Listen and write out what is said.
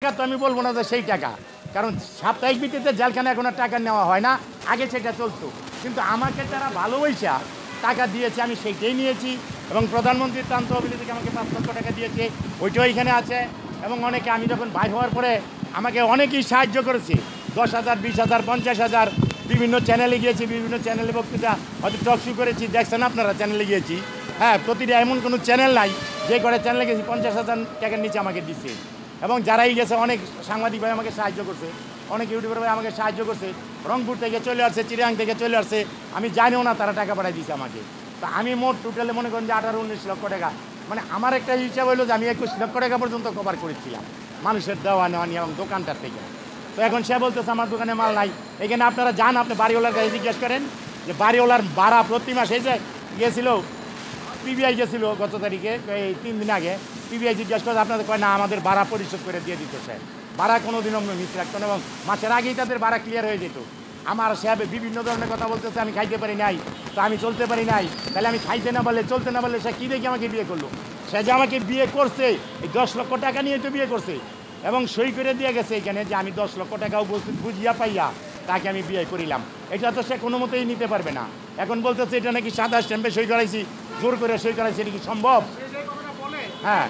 টাকা তো আমি বলবো না যে সেই টাকা, কারণ সাপ্তাহিক ভিত্তিতে জেলখানা এখন আর টাকা নেওয়া হয় না, আগে সেটা চলতো। কিন্তু আমাকে তারা ভালোবাসা টাকা দিয়েছে, আমি সেইটাই নিয়েছি। এবং প্রধানমন্ত্রীর ত্রাণ তহবিল থেকে আমাকে 5 লক্ষ টাকা দিয়েছে, ওইটাও এখানে আছে। এবং অনেকে, আমি যখন বাইর হওয়ার পরে আমাকে অনেকেই সাহায্য করেছে, 10,000, 20,000, 50,000। বিভিন্ন চ্যানেলে গিয়েছি, বিভিন্ন চ্যানেলে বক্তৃতা, হয়তো টক শো করেছি, দেখছেন আপনারা, চ্যানেলে গিয়েছি। হ্যাঁ, প্রতিটা এমন কোনো চ্যানেল নাই যে করে চ্যানেলে গেছি 50,000 টাকার নিচে আমাকে দিচ্ছে। এবং যারাই গেছে, অনেক সাংবাদিক ভাই আমাকে সাহায্য করছে, অনেক ইউটিউবার ভাই আমাকে সাহায্য করছে। রংপুর থেকে চলে আসছে, চিড়িয়াং থেকে চলে আসছে, আমি জানিও না তারা টাকা পাঠাই দিয়েছে আমাকে। তো আমি মোট টোটালে মনে করেন যে 18-19 লক্ষ টাকা, মানে আমার একটা হিসাব হলো যে আমি 21 লক্ষ টাকা পর্যন্ত কভার করেছিলাম মানুষের দেওয়া নেওয়া নিয়ে এবং দোকানটার থেকে। তো এখন সে বলতেছে আমার দোকানে মাল নাই। এখানে আপনারা যান, আপনি বাড়িওয়ালার কাছে জিজ্ঞেস করেন যে বাড়িওয়ালার ভাড়া প্রতি মাসে যে গিয়েছিল, পিবিআই গেছিল গত তারিখে, এই 3 দিন আগে। পিবিআই জিজ্ঞাসা করে, আপনাদের কয় না আমাদের ভাড়া পরিশোধ করে দিয়ে দিত স্যার। ভাড়া কোনো দিন অন্য মিস রাখতো না এবং মাসের আগেই তাদের ভাড়া ক্লিয়ার হয়ে যেত। আমার সাহেব বিভিন্ন ধরনের কথা বলতেছে, আমি খাইতে পারি নাই, তো আমি চলতে পারি নাই। তাহলে আমি খাইতে না পারলে, চলতে না পারলে সে কী দেখে আমাকে বিয়ে করলো? সে যে আমাকে বিয়ে করছে, এই 10 লক্ষ টাকা নিয়ে তো বিয়ে করছে এবং সই করে দিয়ে গেছে এখানে যে আমি 10 লক্ষ টাকা উপস্থিত বুঝিয়া পাইয়া তাকে আমি বিয়ে করিলাম। এটা তো সে কোনো মতেই নিতে পারবে না। এখন বলতেছে এটা নাকি সাদা স্ট্যাম্পে সই করাইছি, জোর করে সই করাইছি, এটা কি সম্ভব? হ্যাঁ।